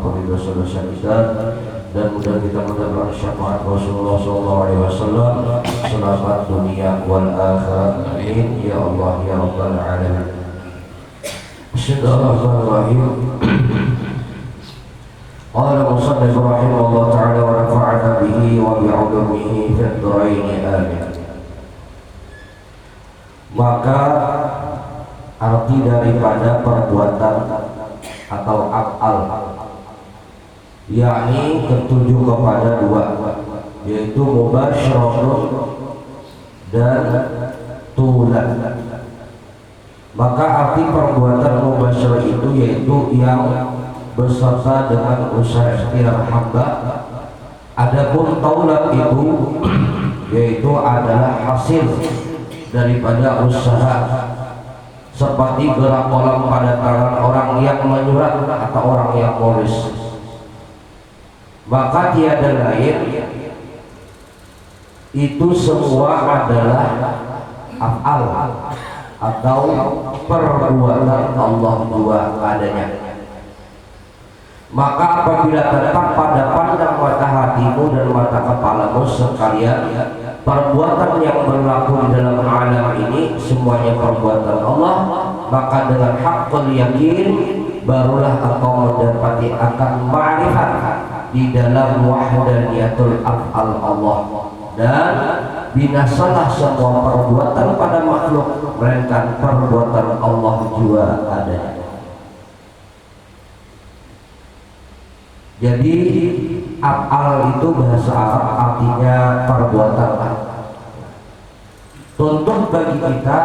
mengampuni dosa-dosa kita, dan mudah kita mendapat syafaat Rasulullah SAW. Selamat dunia wal akhirat. Amin ya Allah ya rabbal alamin. Bismillahirrahmanirrahim. Qala musannif rahimahullah ta'ala wa nafa'ana bihi wa bi'ulumihi fid dharain amin. Maka arti daripada perbuatan atau af'al, yakni tertuju kepada dua, yaitu mubasyarah dan tulan. Maka arti perbuatan mubasyarah itu yaitu yang beserta dengan usaha ikhtiar hamba. Adapun taulat itu yaitu adalah hasil daripada usaha, seperti gerak kolam pada tangan orang yang menyurat atau orang yang menulis. Maka tiada lain, itu semua adalah af'al atau perbuatan Allah dua adanya. Maka apabila tetap pada pandang mata hatimu dan mata kepalamu sekalian, perbuatan yang berlaku di dalam alam ini semuanya perbuatan Allah, maka dengan haqqul yakin barulah engkau mendapati akan ma'rifat di dalam wahdaniyatul af'al Allah, dan binasalah semua perbuatan pada makhluk melainkan perbuatan Allah juga adanya. Jadi af'al itu bahasa Arab artinya perbuatan. Tuntut bagi kita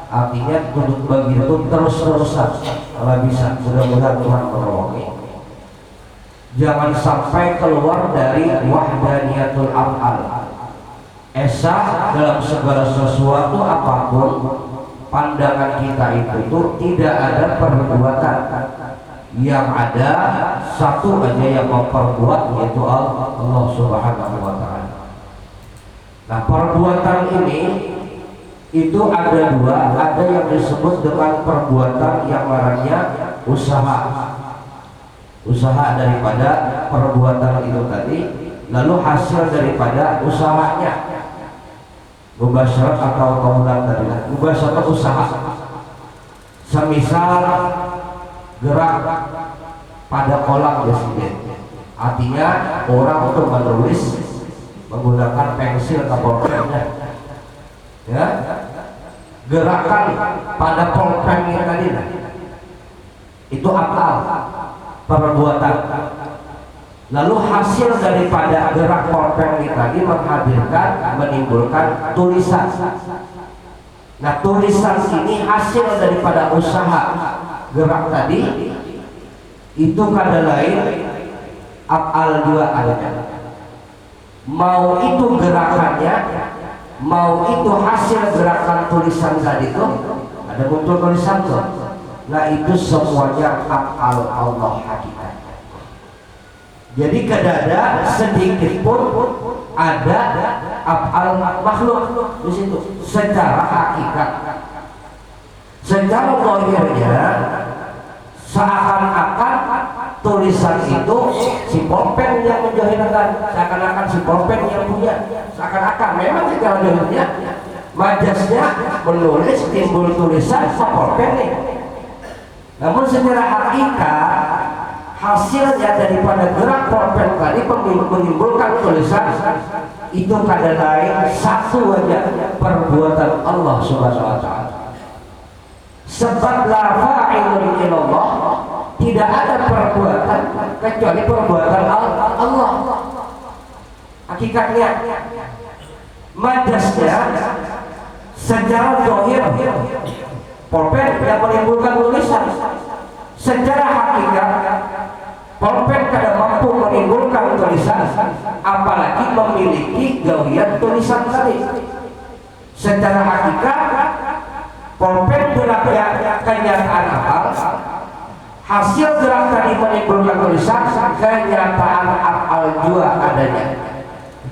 artinya tuntut bagi itu terus-terusan. Kalau bisa, mudah-mudahan Tuhan menolongi. Jangan sampai keluar dari wahdaniyatul af'al. Esa dalam segala sesuatu apapun pandangan kita itu tidak ada perbuatan. Yang ada satu aja yang memperbuat, yaitu Allah Subhanahu wa ta'ala. Nah, perbuatan ini itu ada dua. Ada yang disebut dengan perbuatan yang namanya usaha. Usaha daripada perbuatan itu tadi, lalu hasil daripada usahanya. Mubasyarah atau taulat tadi. Mubasyarah usaha. Semisal gerak pada kolam presiden, artinya orang untuk menulis menggunakan pensil atau pulpen, ya, gerakan pada pulpen tadi, itu af'al, perbuatan. Lalu hasil daripada gerak pulpen tadi menghadirkan, menimbulkan tulisan. Nah, tulisan ini hasil daripada usaha gerak tadi, itu kada lain af'al dua adanya. Mau itu gerakannya, mau itu hasil gerakan tulisan tadi itu, ada muncul tulisan tuh. Nah, itu semuanya af'al Allah hakikat. Jadi kada ada sedikit pun ada af'al makhluk di situ secara hakikat. Secara zahirnya seakan-akan tulisan itu si pulpen yang menjahilkan, seakan-akan si pulpen yang punya, seakan-akan memang secara zahirnya majasnya menulis timbul tulisan si pulpen nih. Namun secara hakikat hasilnya daripada gerak pulpen tadi menimbulkan tulisan itu kada lain satu aja, perbuatan Allah Subhanahu wa ta'ala. Sebab la fa'ilun illallah, tidak ada perbuatan kecuali perbuatan Allah. Hakikatnya majasnya secara zahir pulpen yang menimbulkan tulisan. Secara hakikat pulpen kada mampu menimbulkan tulisan, apalagi memiliki gawian tulisan tadi. Secara hakikat pulpen geraknya kenyataan akal, hasil gerak tadi menimbulkan tulisan, kenyataan akal juga adanya.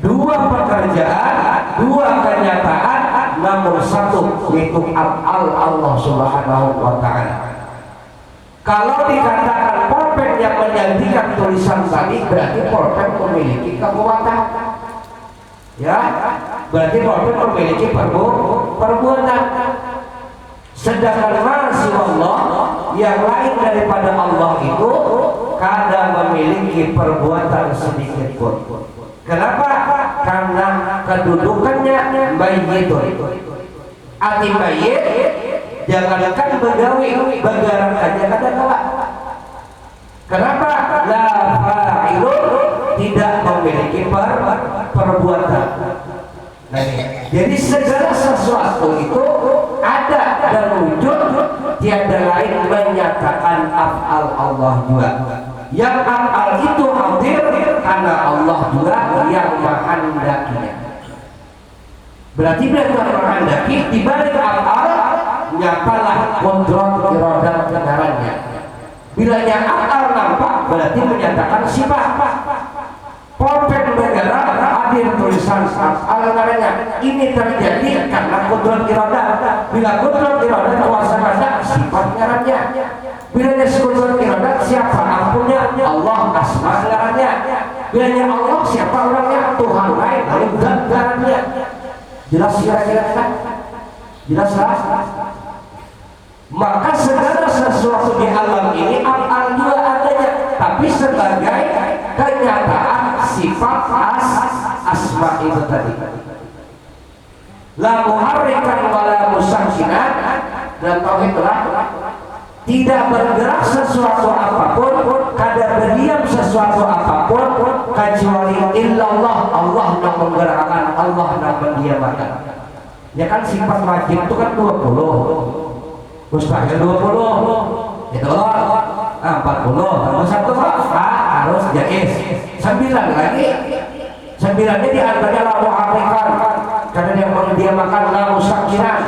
Dua pekerjaan, dua kenyataan, namun satu, yaitu akal Allah Subhanahu wa ta'ala. Kalau dikatakan pulpen yang menjanjikan tulisan tadi, berarti pulpen memiliki kekuatan. Ya, berarti pulpen memiliki perbuatan. Sedangkan masih Allah yang lain daripada Allah itu kadang memiliki perbuatan sedikit pun. Kenapa? Karena kedudukannya mayyitun. Arti mayyit, jangankan begawi, begarang aja kadang-kala. Kenapa? La fa'ilun, tidak memiliki perbuatan. Nah, jadi segala sesuatu itu ada dan wujud, tiada lain menyatakan af'al Allah juga. Yang af'al itu hadir karena Allah juga yang menghendakinya. Berarti bila menghendaki dibalik af'al nyatalah kodrat iradat kenarannya. Bila yang af'al nampak berarti menyatakan sifat. Pulpen negara hadir tulisan al-naranya ini terjadi karena kodrat iradat. Bila kodrat iradat kuasa kada sifat ngarannya. Bila kodrat iradat siapa ampunnya? Allah asma ngarannya. Bila Allah siapa orangnya? Tuhan lain zat ngarannya. Jelas kira-kira kan? Jelas lah. Maka segala sesuatu di alam ini af'al juga adanya, tapi sebagai kenyataan sifat asma itu tadi. La muharrikan wala musakkinan, dan tauhid telah tidak bergerak sesuatu apapun, kada berdiam sesuatu apapun kecuali illallah, Allah yang menggerakkan, Allah yang mendiamkan. Ya kan sifat wajib itu kan 20, mustahil 20, itu 40, tambah 1 harus jais 9 lagi. 9-nya diantaranya la muharrikan, karena dia mendiamkan, la musakkinan,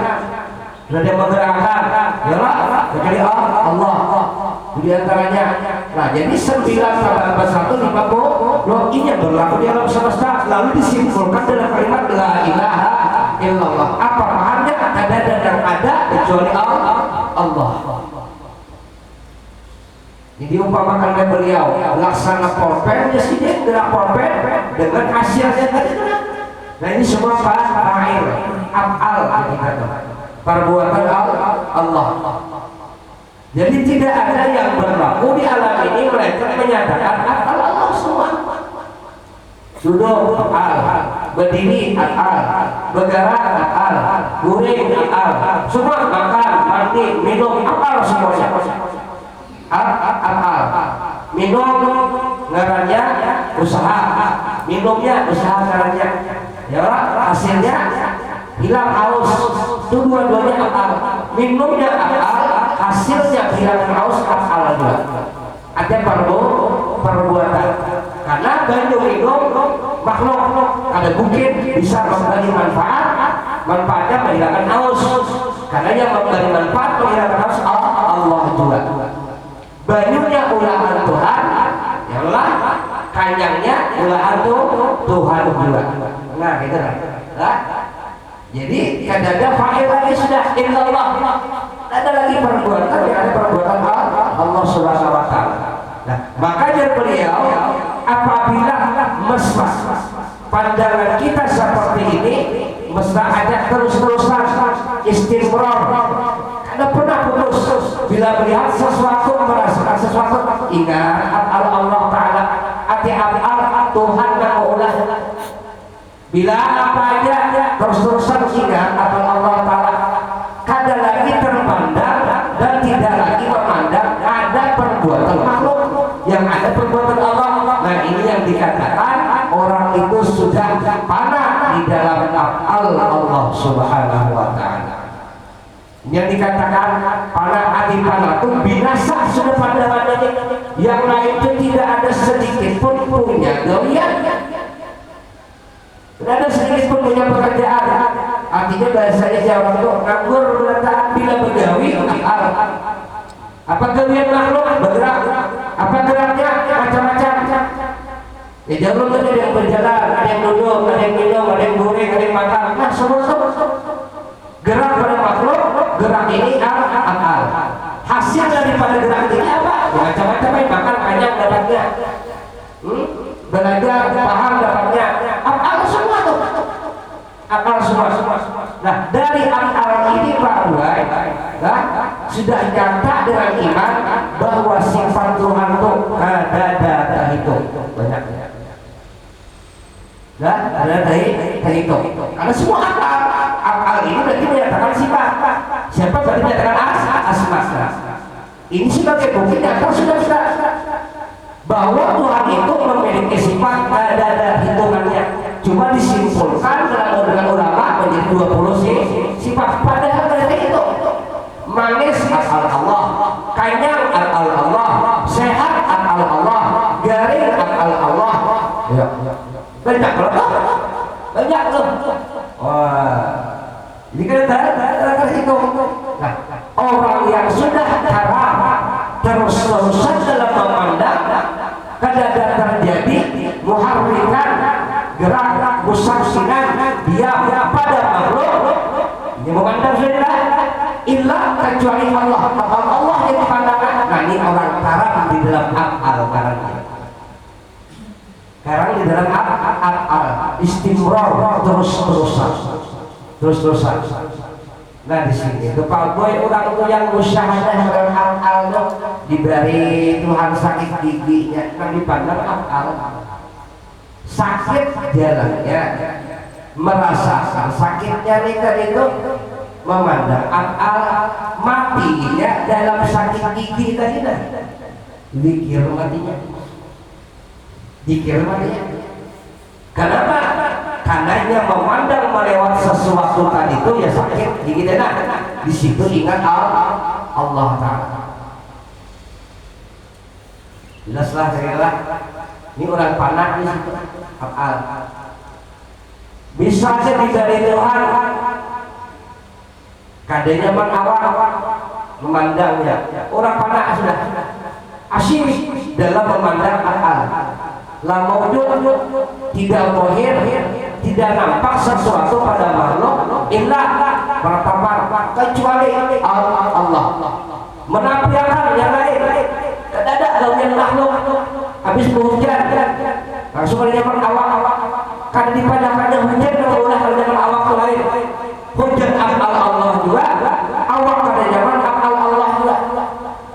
karena dia menggerakkan, ya lah, kecuali Allah di antaranya. Nah, jadi 9 tambah 1 50, ini yang berlaku di alam semesta, lalu disimpulkan dalam kalimat la ilaha illallah. Apa pahamnya? Ada dan ada kecuali Allah. Jadi umpamakan oleh beliau laksana pulpen, jadi gerak pulpen dengan hasilnya tadi. Nah, ini semua fa'il, af'al, perbuatan Allah. Jadi tidak ada yang berlaku di alam ini melainkan menyatakan af'al Allah semua. Duduk af'al, berdiri af'al, bergerak af'al, guring af'al, semua makan, mandi, minum af'al semuanya. Af'al. Minum ngarannya usaha, minumnya usaha ngarannya. Ya, hasilnya hilang haus. Itu dua-duanya af'al. Minumnya af'al, hasilnya hilang haus af'al juga. Ada perbuatan. Karena banyu minum makhluk, ada bukit bisa memberi manfaat, manfaatnya menghilangkan haus. Karena yang memberi manfaat menghilangkan haus Allah juga. Banyunya ulahan Tuhan, ya Allah, kanyangnya ulahan Tuhan juga. Nah, gitu lah. Jadi kadang ada fa'il lagi sudah illallah. Ada lagi perbuatan, ada perbuatan Allah Subhanahu wa taala. Nah, makanya beliau apabila mesra pandangan kita seperti ini, mesra ada terus-terusan istimrar, ada pernah putus. Bila melihat sesuatu, merasakan sesuatu, ingat Allah Ta'ala, hati-hati Tuhan yang mengulah. Bila apa aja terus-terusan ingat Allah Ta'ala, kada lagi terpandang dan tidak lagi memandang ada perbuatan makhluk, yang ada perbuatan Allah. Nah, ini yang dikatakan orang itu sudah panah di dalam af'al Allah Subhanahu wa taala. Yang dikatakan panah hati panah itu binasa sudah pandangannya. Yang lain itu tidak ada sedikit pun punya gawaian, tidak ada sedikit pun punya pekerjaan. Artinya bahasanya Jawa itu nganggur berletak bila begawi af'al. Apa gawaian makhluk bergerak? Apa geraknya? Macam-macam. Ya jangan ada yang berjalan, ada yang duduk, ada yang minum, ada yang goreng, ada yang makan. Nah, semua gerak pada makhluk, gerak ini af'al. Hasil daripada gerak ini apa? Ya macam-macam, makan banyak dapatnya, belajar paham dapatnya, akal semua tuh, akal semua. Nah dari akal ini Pak Uwai, sudah nyata dengan iman bahwa sifat Tuhan itu ada itu banyak. Ada dari itu. Karena semua akal ini berarti menyatakan sifat. Siapa berarti menyatakan asma. Ini sebagai bukti nyata sudah bahwa Tuhan itu memiliki sifat ada hitungannya. Cuma disimpulkan dengan ulama menjadi 20 sifat. Padahal berarti itu manis akal Allah, kanyang akal Allah, sehat akal Allah, garing akal Allah. Ya. Banyak loh. Wah, ini kan ada itu. Nah, orang yang sudah haram terus-terusan dalam memandang kadang-kadang terjadi muharrikan gerak musafsiran dia pada makhluk. Ini memandang saudara ilah kecuali Allah. Allah yang dipandangkan. Nah ini orang haram di dalam akal karang di dalam akal istimror terus-terusan. Nah di sini itu Pak Boy orang itu yang musyahadah dalam akal diberi Tuhan sakit giginya, kan dipandang akal sakit jalannya, merasakan sakitnya itu memandang akal, matinya dalam sakit gigi tadi dikir matinya. Kenapa? Karena dia memandang melewat sesuatu tadi itu ya sakit gigi dan di situ ingat Allah Taala. Jelaslah kira-kira ini orang panah di situ akal. Bisa saja dari Tuhan kadenya awak memandangnya orang panah sudah asyik dalam memandang akal. La maujud tidak bohir, tidak nampak sesuatu pada makhluk illa bertambah kecuali Allah. Menafikan yang lain tidak ada lawan makhluk. Habis hujan langsung ada yang awak kan dipadakannya hujan berulah dengan awak lain. Hujan akal Allah juga, awak pada zaman akal Allah juga.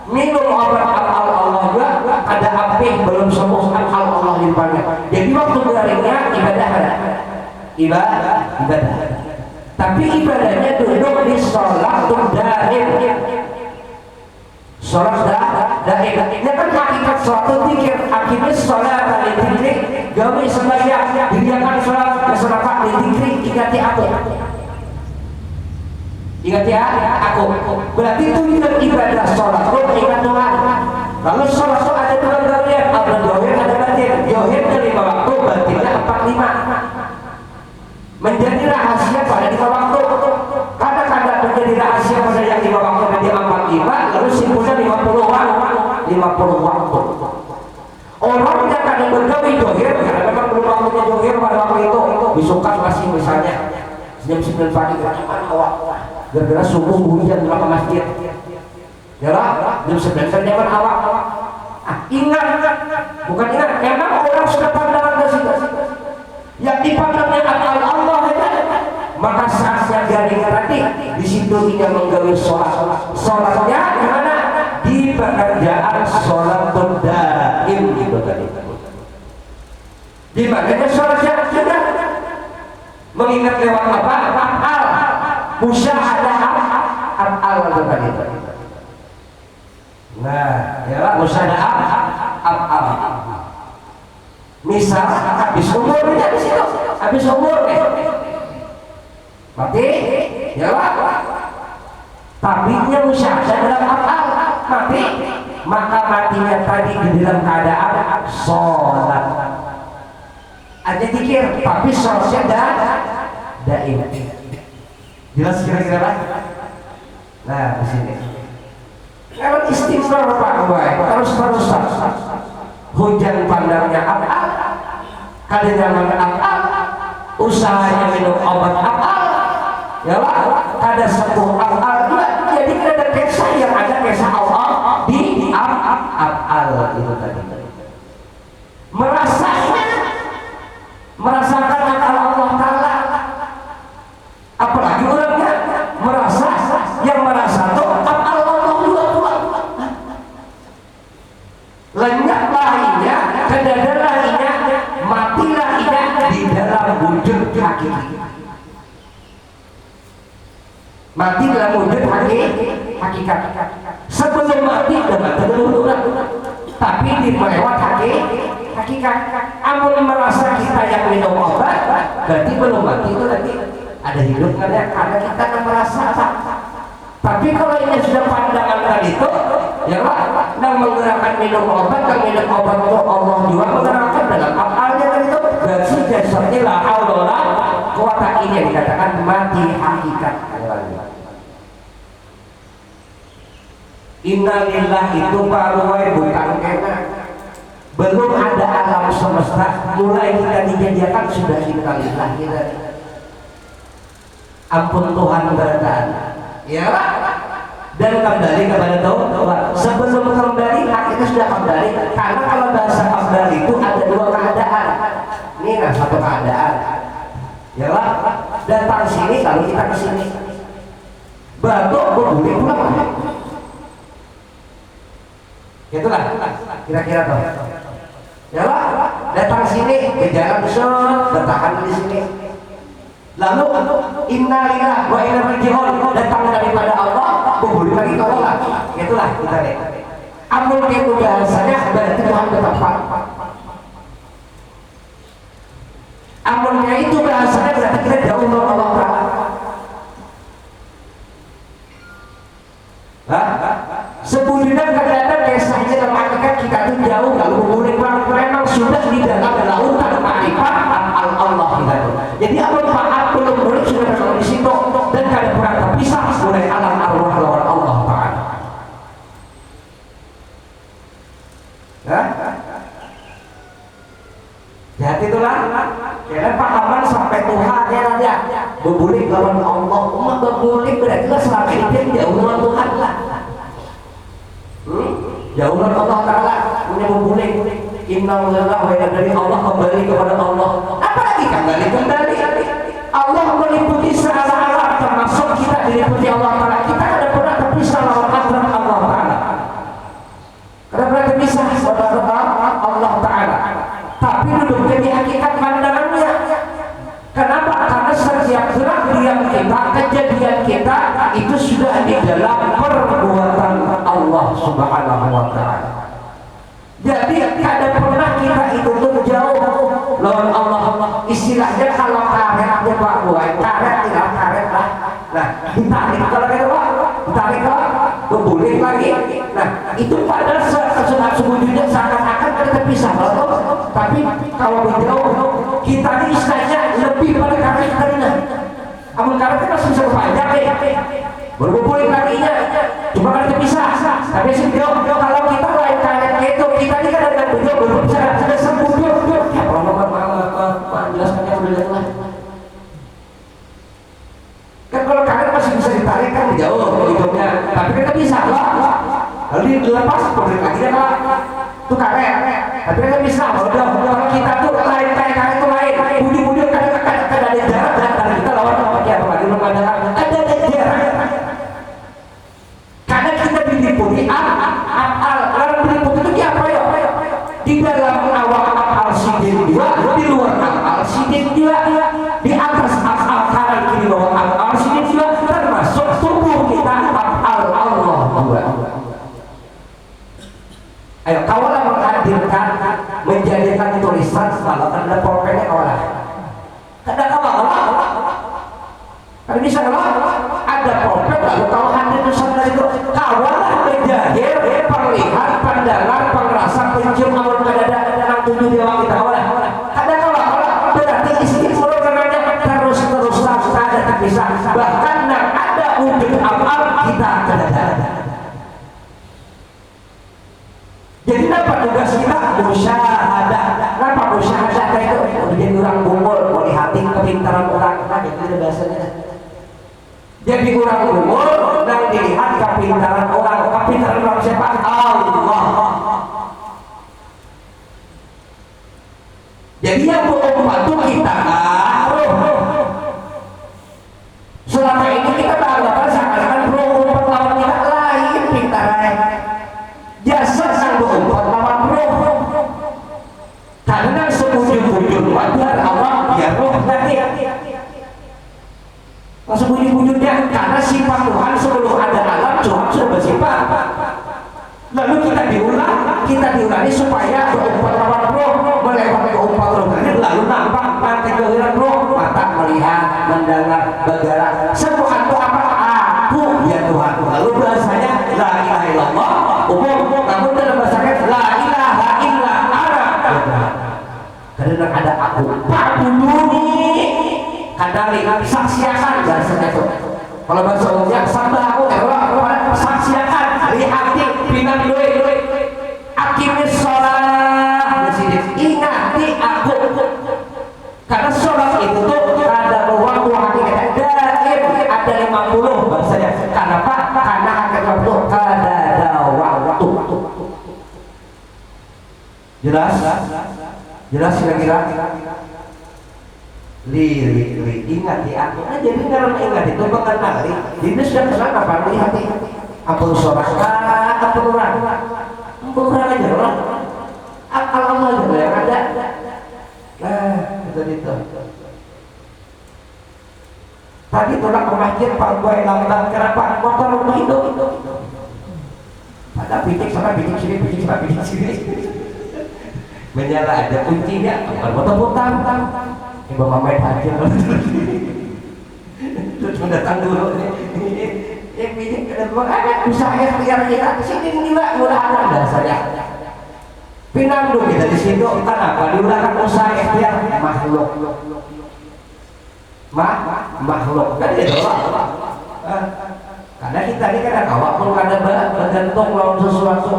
Minum obat akal Allah juga, ada api belum sembuh akal Allah limpahnya. Jadi waktu garingnya ibadah. Tapi ibadahnya duduk di sholat daim. Sholat daim. Ini kan hakikat suatu zikir. Akibat sholat dari zikir, gawe sembahyang, diriakan sholat di zikir, ingati aku. Ingat ya, aku. Berarti itu ibadah sholat. Ingat Tuhan. Lalu sholat itu ada dua bagian, ada dohir, ada batin. Dohir dari 5 waktu, batinnya 45. Menjadi rahasia pada 5 waktu. Kadang-kadang menjadi rahasia pada yang 5 waktu menjadi 45, lalu simpulnya 50 waktu. Orang yang kadang bergawi dohir, karena memang belum waktunya dohir pada waktu itu, disukat masih misalnya jam 9 pagi, awak gara-gara subuh hujan di masjid. Ya lah, jam 9 zaman awak. Ingat, bukan ingat, memang orang sudah pandangan ke situ. Yang dipandangnya akal Allah ya. Maka saatnya garing nanti di situ dia menggawe sholatnya di mana? Di pekerjaan sholat daim gitu tadi. Di mana sholatnya sudah mengingat lewat apa? Akal, musyahadah akal tadi. Nah, ya lah musyahadah akal. Misal habis umurnya di situ, habis umur mati, ya lah. Tapi dia musyahadah dalam akal mati, maka matinya tadi di dalam keadaan sholat. Aja dikir, tapi sholatnya daim. Jelas kira-kira? Nah di sini. Kalau istighfar Pak Boy, terus-terusan. Hujan pandangnya akal, kadang akal, usahanya minum obat akal, ya lah, ada sebuah akal juga. Jadi ada kisah yang ada kisah Allah di af'al itu tadi. Merasakan akal Allah Ta'ala, apalagi orangnya merasa, yang merasa itu af'al Allah juga. Lenyap lainnya, kedada lainnya, mati lainnya di dalam wujud hakiki. Mati dalam wujud hakikat. Sebelum mati udah mati dulu, tapi di melewat hakikat. Amun merasa kita yang minum obat, berarti belum mati, itu nanti ada hidup karena kita kan merasa. Tapi kalau ini sudah pandangan tadi itu, ya Pak, yang menggerakkan minum obat, yang minum obat itu Allah juga menggerakkan dalam af'alnya tadi itu, berarti jasanya la haula kuwata, ini yang dikatakan mati hakikat. Innalillah itu paruwai bukan kena. Belum ada alam semesta, mulai kita dijadikan sudah innalillah kita. Ampun Tuhan berkata, ya Pak. Dan kembali kepada Tuhan. Sebelum kembali, kita sudah kembali. Karena kalau bahasa kembali itu ada dua keadaan. Ini nah satu keadaan. Ya Pak. Datang sini lalu kita ke sini. Batu boleh pulang. Itulah kira-kira toh. Ya Pak, datang sini ke jalan besar, bertahan di sini. Lalu innalillah wa inna ilaihi raji'un, datang daripada Allah, kembali lagi ke Allah. Itulah kita deh. Amun itu bahasanya berarti Tuhan bertempat. Amunnya itu bahasanya berarti kita jauh dari Allah Ta'ala. Sebujudnya kadang-kadang kisahnya dalam hakikat kita itu jauh, lalu kemudian memang sudah di dalam lautan ma'rifat Allah kita itu. Jadi apa Pak belum boleh sudah berada di situ dan kada pernah terpisah mulai alam arwah lawan Allah Ta'ala. Jadi itulah karena pahaman sampai Tuhan ya berbulik lawan Allah. Umat berbulik berarti selama ini jauh lawan Tuhan lah. Jauh dari Allah Ta'ala, punya berbulik. Innalillah wa inna dari Allah, kembali kepada Allah. Apalagi kembali Allah meliputi segala alam, termasuk kita diliputi Allah Ta'ala. Kita tidak pernah terpisah lawan hadrat Allah Ta'ala. Tidak pernah terpisah lawan Allah Ta'ala. Tapi duduknya di hakikat pandangannya. Kenapa? Karena setiap gerak diam kita, kejadian kita itu sudah di dalam perbuatan Allah Subhanahu wa Ta'ala. Jadi kada pernah kita itu tuh jauh lawan Allah. Istilahnya kalau karetnya Pak Buai, karet tinggal karet lah. Nah, ditarik kalau gitu Pak, ditarik lah, berbulik lagi. Nah, itu pada saat sebujudnya seakan-akan ada terpisah. Tapi kalau jauh kita ini istilahnya lebih pada karet tadinya. Amun karet kan masih bisa berpanjang berbulik laginya, cuma kan terpisah. Tapi sejauh kalau kita lain karetnya itu, kita ini kan ada beliau belum bisa sembunyi. Ya kalau jelaskannya udah jelas. Kan kalau karet masih bisa ditarik kan jauh hidupnya, tapi kita bisa lah. Lalu dilepas berbulik lagi kan lah. Itu karet, tapi kita bisa. Kalau kita tuh lain karet itu lain. Budi kan ada jarak dan kita lawan apa lagi belum ada jarak. Karena kita diliputi af'al. Lalu diliputi itu apa ya? Di dalam awal af'al sidin juga, di luar af'al sidin juga, di atas af'al kanan kiri bawah af'al sidin juga, termasuk tubuh kita af'al Allah juga. Ayo kawalah menghadirkan, menjadikan tulisan kalau ada pulpennya kawalah. Kada kawalah. Kalau bisa ada pulpen lalu kalau hadir tulisan itu kawalah menjahir, perlihat, pandangan, pengrasa, pencium, amun kadada dengan tujuh dewa kita kawalah. Kada kawalah berarti istimewa karena terus-terusan kada terpisah. Bahkan ada wujud af'al kita kada. Jadi apa tugas kita? Musyahadah. Kenapa musyahadah itu? Jadi orang bungul, melihat kepintaran orang. Nah, itu bahasanya. Jadi orang bungul dan dilihat kepintaran orang. pintaran orang siapa? Allah. Jadi yang berumpah itu kita selama ini kita beranggapan seakan-akan berumpah lawan kita lain pintaran jasa sang berumpah lawan roh karena sebujur-bujur wajar Allah biar roh nanti sebujur-bujurnya karena sifat Tuhan sebelum ada alam Tuhan sudah bersifat lalu kita diulangi supaya berumpah lawan roh melewati berumpah roh lalu nampak nanti kehadiran roh mata melihat mendengar bergerak semua itu apa aku ya Tuhan lalu bahasanya la ilaha illallah umum namun dalam bahasanya la ilaha illa ana karena ada aku pa'buduni kadali saksiakan bahasanya itu kalau bahasa umumnya sambah aku saksiakan lihati pinang doi akimis sholat ingati aku karena sholat itu ada waktu hakikatnya ada 50 bahasanya kenapa? Karena hakikat waktu ada waktu jelas kira-kira li ingat di aku jadi kalau ingat itu mengenali ini sudah kenal apa lihat ampun sholat ampun orang aja orang akal Allah juga yang ada itu tadi tolak ke masjid Pak Boy lambat kenapa motor rumah hidup ada bidik sana bidik sini menyala ada kuncinya berputar-putar ibu mama aja terus mendatang dulu bidik usaha biar kita kesini juga mudah-mudahan dasarnya pinang dulu kita di situ kenapa diulangkan usaha ikhtiar makhluk kan gitu karena kita ini kan kawak pun ada bergantung lawan sesuatu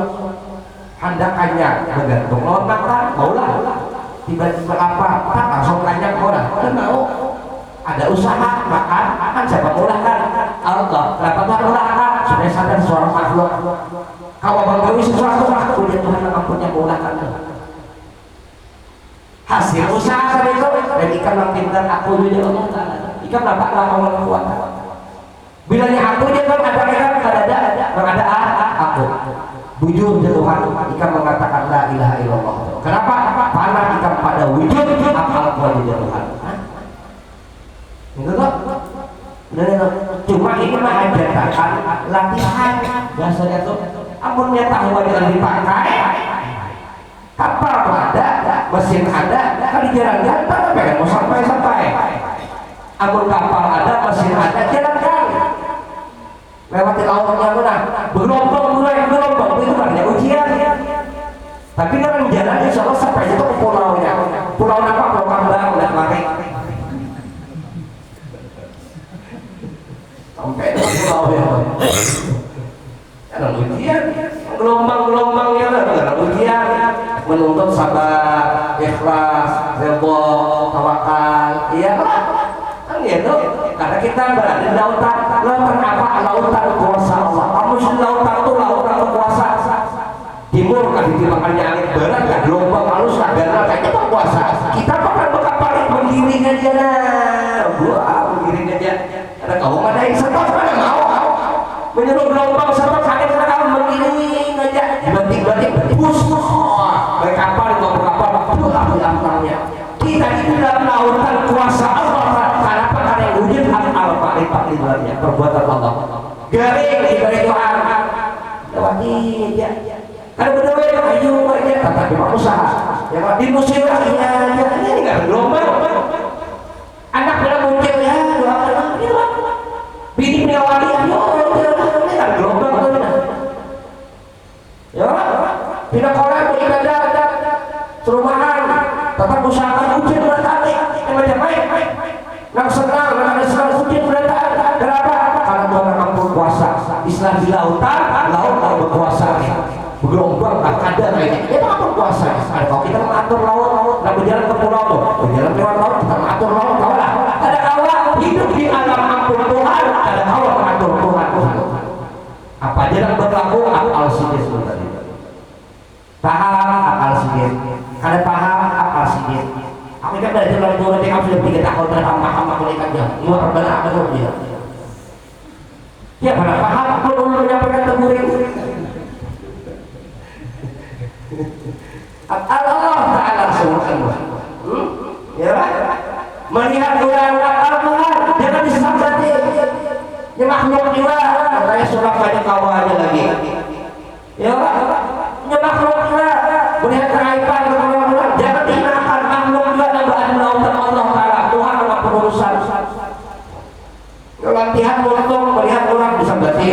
handakannya bergantung lawan makan maulah tiba-tiba apa langsung tanya orang mau ada usaha makan siapa mulakan Allah dapat mulakan sudah sadar suara makhluk kalau banggawi sesuatu punya Tuhan yang punya mulakan hasil usaha itu dan ikan yang pintar aku juga Allah Ta'ala ikan dapat lawan kuat bilanya aku dia kan ada aku bujur di Tuhan ikan mengatakan la ilaha illallah kenapa? Karena ikan pada wujud apal kuat di Tuhan itu tuh cuma ini mah ajakan latihan biasanya tuh amunnya tahu yang dipakai kapal ada mesin ada kan di jalan-jalan tapi mau sampai amun kapal ada mesin ada jalan-jalan lewati lautnya mana gelombang itu kan ya ujian tapi kan jalan insya Allah sampai itu ke pulaunya pulau apa pulau Kambang udah mati sampai itu pulau ya ada ujian gelombang-gelombangnya ada ujian menuntut sabar ikhlas redha tawakal iya kan gitu karena kita berada di lautan apa lautan kuasa Allah kamu lautan itu lautan kuasa timur kan dimakannya angin barat kan gelombang halus kan darat kayak itu kuasa kita pakai kapal menggiring aja menggiring aja ada kaum ada yang setor mana mau menyuruh gelombang setor sakit karena kamu menggiring aja dibanting bus baik kapal ambil kita di dalam lautan kuasa Allah karena yang wujud al-fa'ilnya perbuatan Allah garing dari Tuhan lewati aja ada berdua ayo aja tapi mau usaha ya di musim ini nggak gelombang anak bilang mungkin ya bini mengawali ayo ini nggak gelombang ya tidak kolak beribadah serumahan tetap usahakan ujian berkali macam baik yang senang ujian berkali kenapa? Karena Tuhan ampun kuasa Islam di lautan laut berkuasa bergelombang kadar itu ampun kuasa kalau kita mengatur laut nah berjalan ke pulau tuh berjalan lewat laut kita mengatur laut kawalah ada awal hidup di alam ampun Tuhan ada awal mengatur Tuhan apa aja yang berlaku aku akal sidir. Aku kan belajar dari dua TK sudah 3 tahun terhambah mereka dia. Luar benar betul dia. Ya pada paham aku dulu menyampaikan teguring. Allah Ta'ala semua. Ya melihat orang Tuhan jangan disambati. Ya makhluk juga. Saya sudah banyak kawannya lagi. Ya makhluk juga. Melihat keaiban orang jangan dihinakan makhluk juga dan berada Allah Ta'ala. Tuhan adalah perurusan. Latihan untuk melihat orang disambati.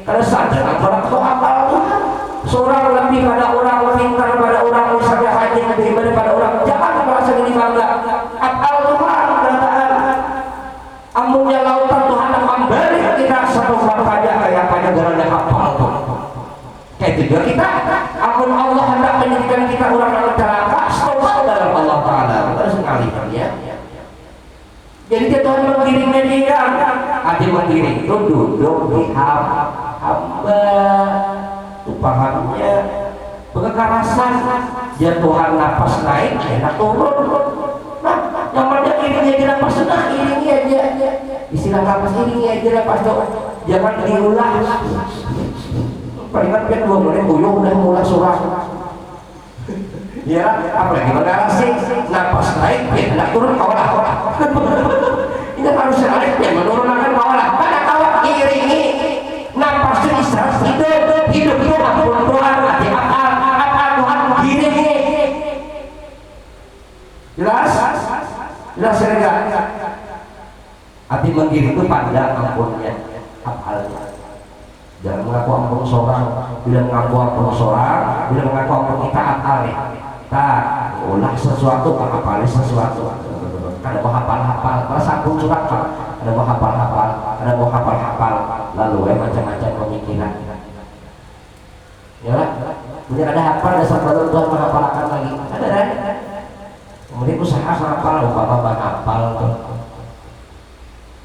Karena sadar orang itu apal Tuhan. Seorang lebih pada orang, pintar pada orang, misalnya haji lebih ibadah pada orang, jangan merasa diri bangga. Apal Tuhan berkataan, amunnya lautan Tuhan akan beri kita satu saja kayak pada geranda kapal Tuhan. Kayak juga kita, amun Allah hendak menjadikan kita orang yang celaka, selalu dalam Allah Taala. Betul sekali kan ya. Jadi dia Tuhan menggiringnya dia, hati menggiring itu duduk di hamba. Itu pahamnya kekerasan ya Tuhan napas naik enak turun. Nah yang mana iringnya aja napas nah iringi aja istilah napas iringi aja napas doa jangan diulang palingan kan 2 menit uyuh udah mulai surah ya apalagi mengarasi napas naik ya enak turun kawalah ini harus naik ya menurunkan kawalah pada kawah iringi napas itu istirahat hidup itu ampun Tuhan hati akal Tuhan diri jelas ya enggak hati menggiring itu pada ampunnya akalnya jangan mengaku ampun seorang bila mengaku ampun seorang bila mengaku ampun kita akalnya kita ulah sesuatu menghafali sesuatu ada mau hafal-hafal kalau sambung surat ada mau hafal-hafal ada mau hafal-hafal lalu macam-macam pemikiran ya lah kemudian ada hafal dasar baru Tuhan menghafalkan lagi ada kan kemudian usaha menghafal bapak hafal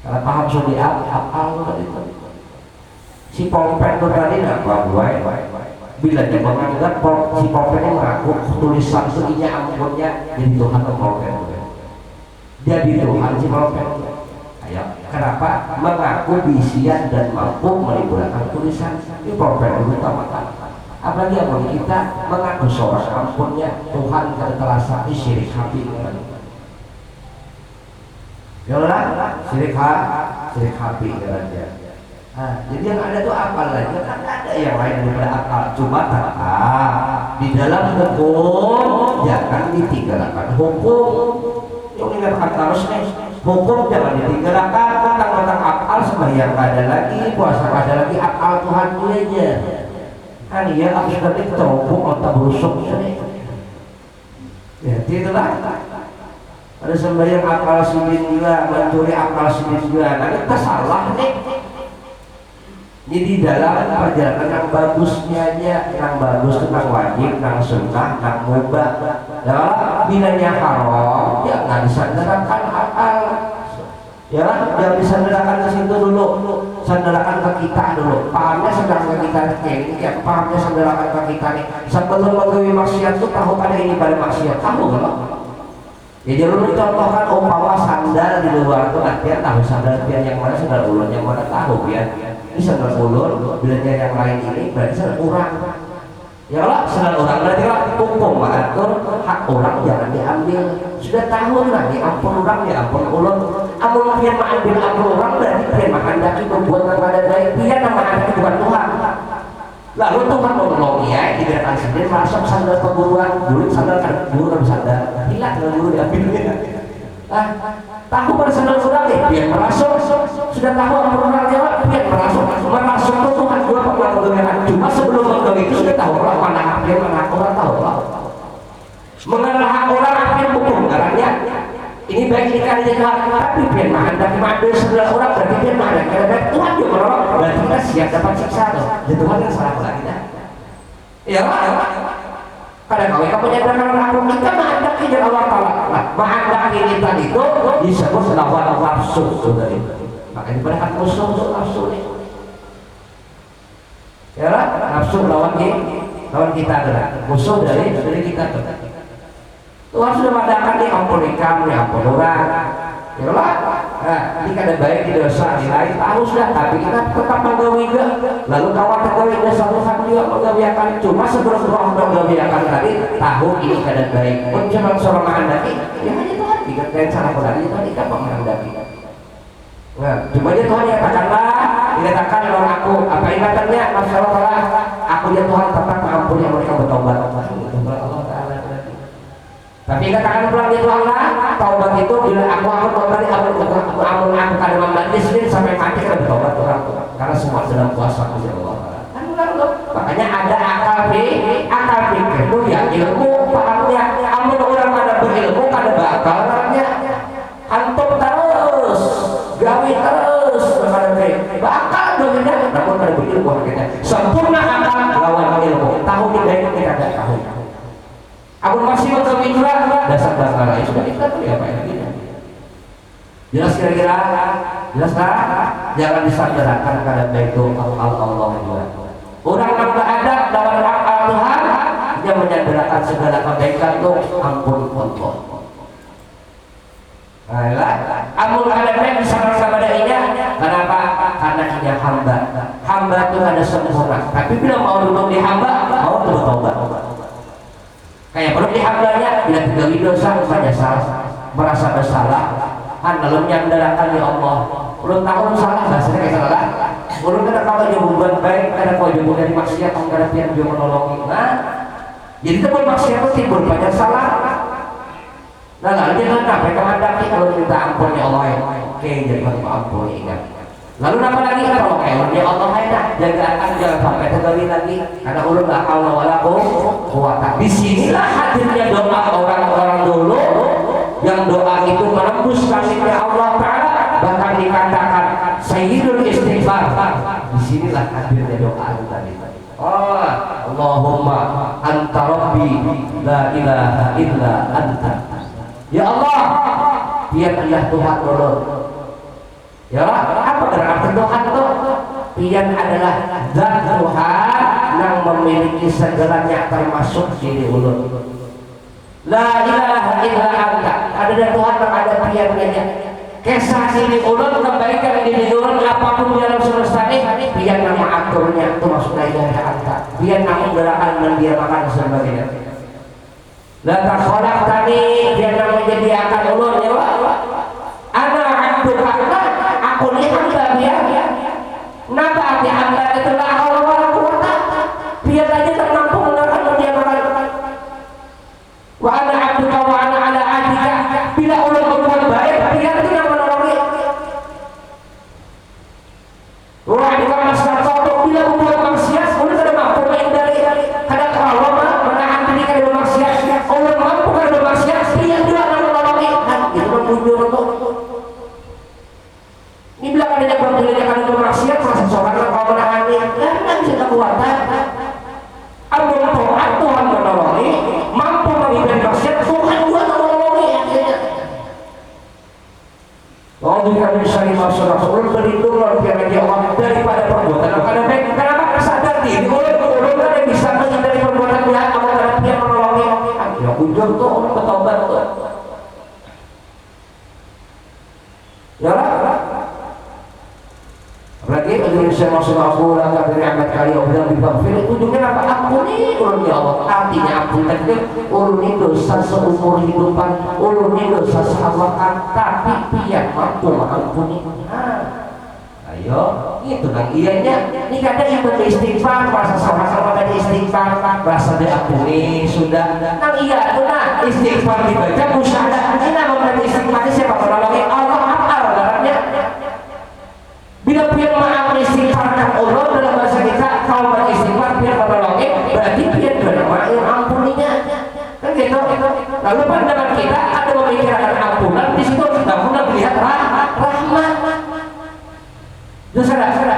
karena paham sudah hafal itu si Pompen itu tadi nak buat bila dia menganggap si Pompen yang mengaku tulisan itu ini ampunnya jadi Tuhan ke Pompen jadi Tuhan si Pompen ayo kenapa mengaku bisian dan mampu menimbulkan tulisan ini Pompen itu utamakan apalagi amun kita mengaku seorang ampunnya Tuhan kita telah sakti syirik hati ya lah syirik hati aja. Nah, jadi yang ada itu akal lagi kan ada yang lain daripada akal cuma di dalam hukum jangan ditinggalkan hukum yang dikatakan terus nih hukum jangan ditinggalkan tentang akal sembahyang ada lagi puasa ada lagi akal Tuhan aja kan ya aku tadi terobok otak busuk ya itulah ada sembahyang akal sidin juga mencuri akal sidin juga nanti kesalah nih jadi dalam perjalanan yang bagusnya aja yang bagus tentang wajib yang sunnah yang mubah dalam bilanya haram ya nggak disandarkan akal ya jangan disandarkan ke situ dulu sandarkan ke kita dulu pahamnya sandarkan ke kita ini ya pahamnya sandarkan ke kita nih sebelum menggawi maksiat tuh tahu pada ini pada maksiat tahu kalau ya dulu dicontohkan umpama sandal di luar tuh artinya tahu sandal biar yang mana sandal ulun yang mana tahu biar ini sandal ulun bilanya yang lain ini berarti sandal orang ya lah sandal orang berarti lah hukum mengatur hak orang jangan diambil sudah tahu lah diampun orang diampun ulun amun biar mengambil ampun orang berarti biar menghendaki berbuat kepada baik biar menghendaki bukan Tuhan lalu Tuhan menolong ya tidak sendiri masuk sandal perburuan dulu sandal kan guru kan sandal hilang dengan guru diambilnya tahu pada sandal sudah biar merasuk sudah tahu orang lewat biar merasuk itu Tuhan gua pernah mendengarkan cuma sebelum mendengar itu sudah tahu orang mana hak dia mana orang tahu mengenal hak orang apa yang hukum karena ini baik dikali Tuhan tapi biar menghendaki mengambil sandal orang berarti biar menghendaki baik Tuhan juga menolong berarti kita siap dapat siksa dan Tuhan yang salah pula kita ya pada kau yang menyadarkan hukum kita menghendaki jalan Allah Ta'ala menghendaki kita itu disebut lawan nafsu sudah itu makanya diberikan musuh untuk nafsu ini ya nafsu lawan kita adalah musuh dari kita Tuhan sudah mengadakan nih ampun kamu, nih ampun orang. Ya Allah, nah, ini kada baik di dosa lain tahu sudah, tapi kita tetap menggawi juga. Lalu kawan tergawi ada satu hal juga menggawiakan. Cuma sebelum Tuhan menggawiakan tadi tahu ini kada baik. Pun jangan seorang menghendaki, ya hanya Tuhan dikatakan salah tadi Tuhan tidak menghendaki. Nah, cuma dia Tuhan yang katakanlah, dikatakan oleh aku apa ingatannya masalah aku ya Tuhan tetap mengampuni mereka bertobat. Allah Taala. Tapi katakan pulang itu Allah, taubat itu bila aku kembali amun aku kada membandis sampai mati kada bertobat orang tua. Karena semua dalam kuasa Allah. Kan makanya ada akal pikir itu ya ilmu pahamnya. Amun orang kada berilmu kada bakal orangnya antum terus, gawe terus kada baik. Bakal doanya namun kada berilmu kita. Sempurna akal lawan ilmu. Tahu ni baik kita ada tahu. Aku masih mengambil dasar lain sudah kita tuh ya Pak lagi. Jelas kira-kira, jelas lah. Jangan disanderakan pada itu Allah juga. Orang yang beradab dalam akal Tuhan, dia menyanderakan segala kebaikan itu ampun Allah. Baiklah, ampun ada baik sama-sama darinya. Kenapa? Karena dia hamba. Hamba itu ada sempurna. Tapi bila mau duduk di hamba, mau bertobat. Kayak perlu dihambanya bila terjadi dosa saja salah, merasa bersalah, kan lalu menyandarkan ya Allah. Belum tahu salah, bahasanya kayak salah. Belum kena kalau dia berbuat baik, kada kau jauh dari maksiat, atau kada pian dia menolongi. Nah, jadi tempat maksiat itu timbul banyak salah. Nah lalu dia kenapa? Kemandaki kalau minta ampun ya Allah. Oke, jadi kau ampun ingat. Lalu apa lagi kalau kayak ya Allah ya jaga akan jangan sampai terjadi lagi karena ulun la haula wala quwata. Di sinilah hadirnya doa orang-orang dulu yang doa itu menembus kasihnya Allah Taala, bahkan dikatakan sayyidul istighfar. Di sinilah hadirnya doa itu tadi. Oh, Allahumma anta rabbi la ilaha illa anta. Ya Allah, dia Tuhan ulun. Ya, apa berarti Tuhan itu? Pian adalah zat Tuhan yang memiliki segalanya termasuk diri ulun. La ilaha illa anta. Ada Tuhan yang ada piannya. Kisah diri ulun kebaikan diri ulun apapun di alam semesta ini, pian yang mengaturnya itu maksud la ilaha anta. Pian yang menggerakkan dan dia makan sebagainya. La takholak tadi pian yang menyediakan ulun ya Allah. Ana abduka aku ini hamba dia. Kenapa arti hamba itu la haula wala quwata? Biar aja tak mampu menerangkan dia makan. Wa ana abduka wa ana ala ahdika. Bila ulun berbuat baik, biar tidak menolongi. Wa ana masnaqatu bila berbuat maksiat, ulun tidak mampu menghindari. Kadang kalau menahan diri dari maksiat, ulun mampu dari maksiat, biar juga menolongi. Itu membujur untuk ini bilang adanya pembelian akan bermaksiat masa seorang kau menangani jangan bisa kekuatan amun Tuhan menolongi mampu menghindari maksiat Tuhan juga menolongi Allah juga bisa dimaksud ulun berlindung dari Allah daripada perbuatan karena baik kenapa sadar diri ulun kan bisa menghindari perbuatan jahat karena dia menolongi ya ujung tuh orang bertobat ya lah lagi Indonesia masuk aku lah dari amat kali Allah dibaghfir ujungnya apa ampuni ulun ya Allah artinya ampun tapi ulun ini dosa seumur hidupan ulun ini dosa seawakan tapi pian mampu mengampuni ayo itu kan iyanya ini kadang yang beristighfar merasa sama-sama tadi istighfar merasa diampuni sudah nang iya itu nah istighfar dibaca musyahadah ini nama istighfar siapa menolongi Allah apa dalamnya bila pian maaf istighfarkan Allah dalam bahasa kita kalau beristighfar pian menolongi berarti pian berdoa ampuninya kan gitu lalu pandangan kita ada memikirkan ampunan di situ kita pun melihat rahmat dosa ada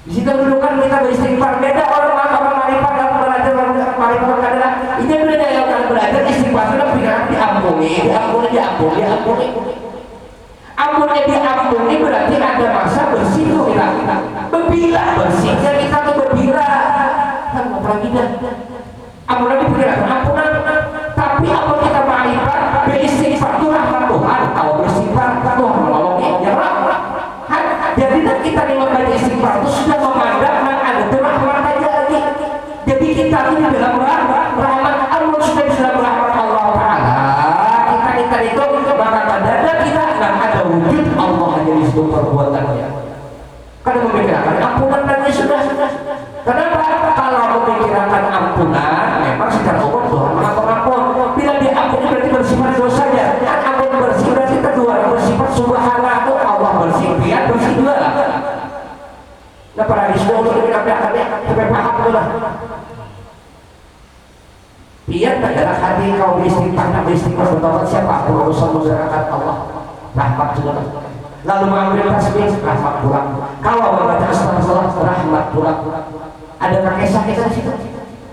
di situ dulu kan kita beristighfar beda orang marifat dan belajar marifat adalah ini beda yang kan belajar istighfar itu pikiran diampuni ampunnya diampuni berarti ada masa bersih tuh kita berbilah bersihnya kita tuh berbilah kan apa lagi dah ampun ampunan diberikan ampunan, tapi apa kita ma'rifat beristighfar itu rahmat Tuhan. Kalau beristighfar Tuhan menolongnya ya rahmat. Jadi kita dengan beristighfar itu sudah memandang ada rahmat aja lagi. Jadi kita ini dalam rahmat Allah, sudah dalam rahmat Allah Ta'ala. Kita itu maka tanda kita akan ada wujud Allah hanya di situ perbuatannya. Karena memikirkan ampunan lagi sudah. Kenapa? Kalau memikirkan ampunan, memang secara umum Tuhan maha pengampun. Bila diampuni berarti bersifat dosanya. Kan ampun bersih berarti kedua bersifat subhanahu, Allah bersih, dia bersih juga lah. Nah para hadis itu lebih akan sampai paham tu lah. Dia adalah hati kau beristighfar, bertobat siapa pun urusan masyarakat Allah rahmat juga. Lalu mengambil tasbih rahmat pulang. Kalau membaca astagfirullah rahmat pulang. Ada kisah-kisah situ.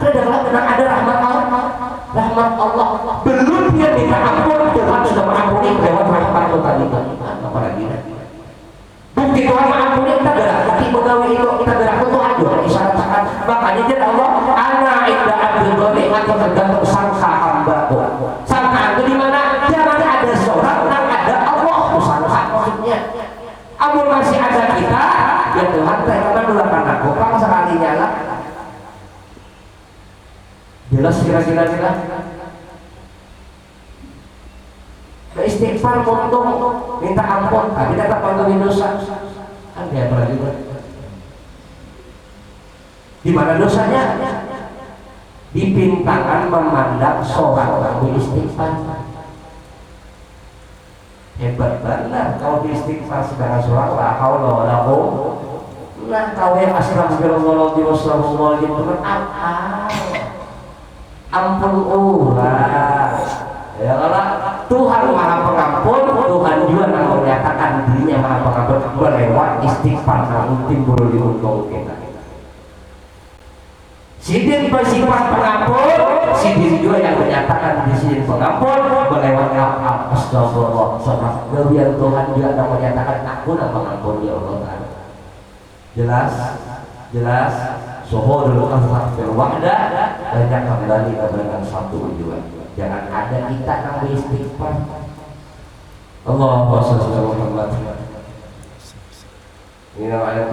Kadang-kadang ada rahmat Allah, rahmat Allah. Belum dia minta ampun, Tuhan sudah mengampuni lewat rahmat itu tadi. Apalagi bukti Tuhan mengampuni kita gerak, tapi pegawai itu kita gerak itu aduh isyarat-isyarat. Makanya jadi Allah ana inda abdul dhani atau tergantung sangka hamba. Sangka itu di mana? Jangan ada seorang yang ada Allah. Sangka maksudnya. Amun masih ada kita, ya Tuhan saya menulakan aku. Kamu sekalinya lah. Jelas kira-kira. Istighfar untuk minta ampun, tapi tetap mengampuni dosa. Kan dia berarti di mana dosanya? Dipintakan memandang seorang yang istighfar. Hebat banget kalau istighfar sebagai seorang la haula wala quwwata. Nah, kau yang astagfirullahaladzim wassalamualaikum itu kan apa? Ampun ulah. Ya Allah, Tuhan maha pengampun, Tuhan juga menyatakan dirinya maha pengampun lewat istighfar yang timbul di muka kita. Sidin bersifat pengampun, sidin juga yang menyatakan di sini pengampun melewat astagfirullah. Kemudian Tuhan juga yang menyatakan aku dan pengampun ya Allah. Jelas. Sohorul astagfir wahda banyak kembali kepada satu juga. Jangan ada kita yang beristighfar. Allahumma shalli ala Muhammad. Ini namanya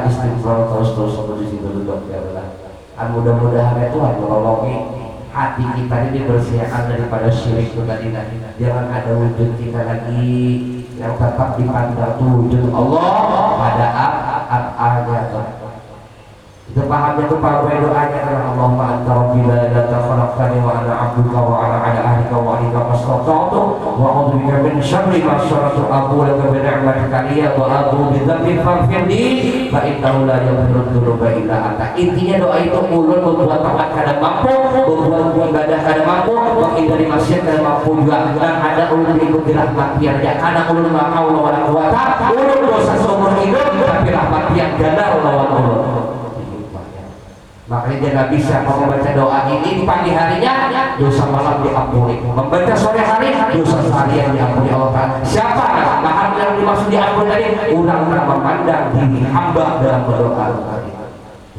istighfar terus di situ dulu ya Allah. Mudah-mudahan Tuhan menolongi hati kita ini dibersihkan daripada syirik itu tadi. Jangan ada wujud kita lagi yang tetap dipandang wujud Allah pada apa-apa. Itu pahamnya itu pahamnya doanya karena Allahumma anta rabbi la ilaha khalaqtani wa ana 'abduka wa ana 'ala ahdika wa wa'dika mastata'tu wa a'udzu bika min syarri ma sana'tu aqulu laka bi ni'matika liya wa a'udzu bi dzambin faghfirli fa innahu la yaghfiru dzunuba illa anta. Intinya doa itu ulun membuat taat kada mampu, membuat ibadah kada mampu, menghindari maksiat kada mampu juga. Dan ada ulun diikuti rahmat biar ya karena ulun la haula wala quwata, ulun dosa seumur hidup tapi rahmat yang ganda lawan ulun. Makanya dia nggak bisa kalau membaca doa ini di pagi harinya dosa malam diampuni, membaca sore hari dosa seharian diampuni Allah Ta'ala. Siapa bahan yang dimaksud diampuni tadi? Ulang-ulang memandang diri hamba dalam berdoa tadi.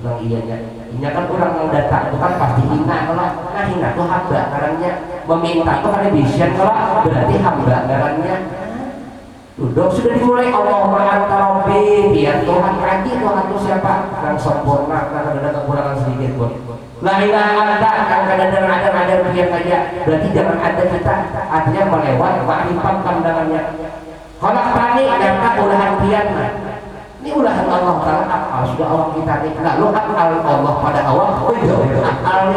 Ulang iya kan orang yang datang itu kan pasti hina kalau hina itu hamba karena meminta itu kan bisa kalau berarti hamba karena duduk sudah dimulai Allahumma anta rabbi biar Tuhan lagi Tuhan itu siapa yang sempurna karena ada kekurangan sedikit pun la ilaha anta yang kadang-kadang ada biar saja berarti jangan ada kita artinya melewat makrifat pandangannya khalaqtani yang tak ulahan biar ini ulahan Allah Ta'ala akal sudah Allah kita ini lalu akal Allah pada awal akal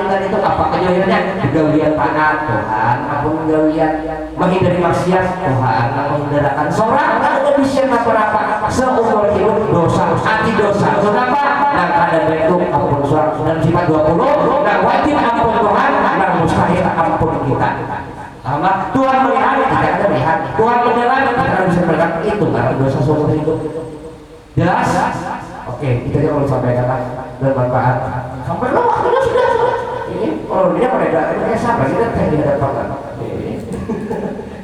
tadi itu apa kejauhannya kejauhan tanah Tuhan aku kejauhan menghindari maksiat Tuhan menghindarkan seorang ada bisa apa-apa seumur hidup dosa anti dosa kenapa? Dan ada bentuk ampun surat dan sifat 20 dan wajib ampun Tuhan dan mustahil ampun kita Tuhan melihat kita ada melihat Tuhan mendengar kita bisa melihat itu karena dosa seumur hidup jelas? Oke, kita kalau sampaikan bermanfaat sampai lo waktunya sudah ini kalau dia mereka ini sama kita tidak dapat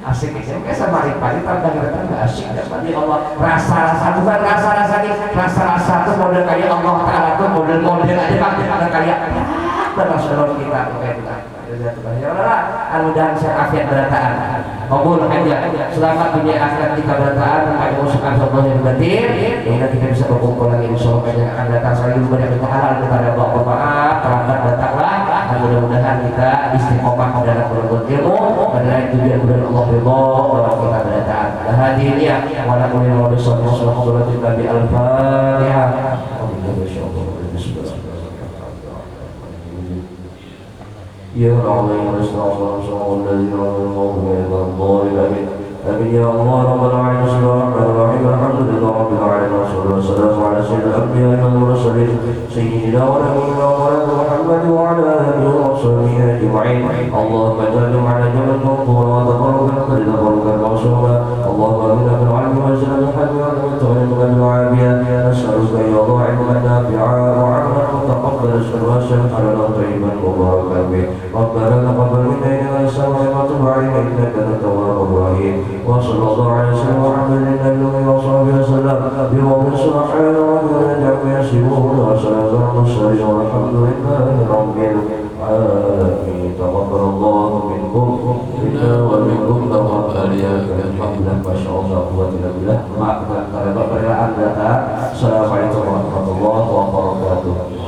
asik ya, kayak sama Ripani tanda-tanda nggak asik dapat di Allah rasa-rasa bukan rasa-rasa itu model kayak Allah Ta'ala tuh model-model aja pak kayak nasional kita ya Allah, mudah-mudahan sehat afiat berataan kabul aja selamat dunia akhirat kita berataan ada usaha Allah yang batin hingga kita bisa berkumpul lagi insyaallah yang akan datang saling memberi kita halal kepada bapak maaf terlambat datanglah dan mudah-mudahan kita istiqomah dalam menuntut ilmu dan tujuan bulan Allah ridho bahwa kita berataan hadirin ya wala kulli wa sallallahu alaihi al-fatihah يا الله نستغفر الذين الله من الضالين آمين يا الله رب العالمين بسم الله الرحمن الرحيم الحمد لله رب العالمين والصلاة والسلام على سيد الأنبياء والمرسلين سيدنا ونبينا ومولانا محمد وعلى آله وصحبه أجمعين اللهم اجعلهم على جبل منصور وتبركا فلتبركا موصولا اللهم امنا بالعلم وزنا بالحلم والموت والعلم بالعافية نسألك يا الله علما نافعا وعملا متقبلا واسعا حلالا طيبا مباركا به ربنا تقبل منا إنك أنت السميع وتب علينا إنك أنت التواب الرحيم وصلى الله على سيدنا محمد النبي وصحبه وسلم بفضل سبحان ربنا عما يصفون وسلام على المرسلين والحمد لله رب العالمين تقبل الله منكم منا ومنكم تقبل يا الحمد لله ما شاء الله قوة إلا بالله. Assalamualaikum warahmatullahi wabarakatuh.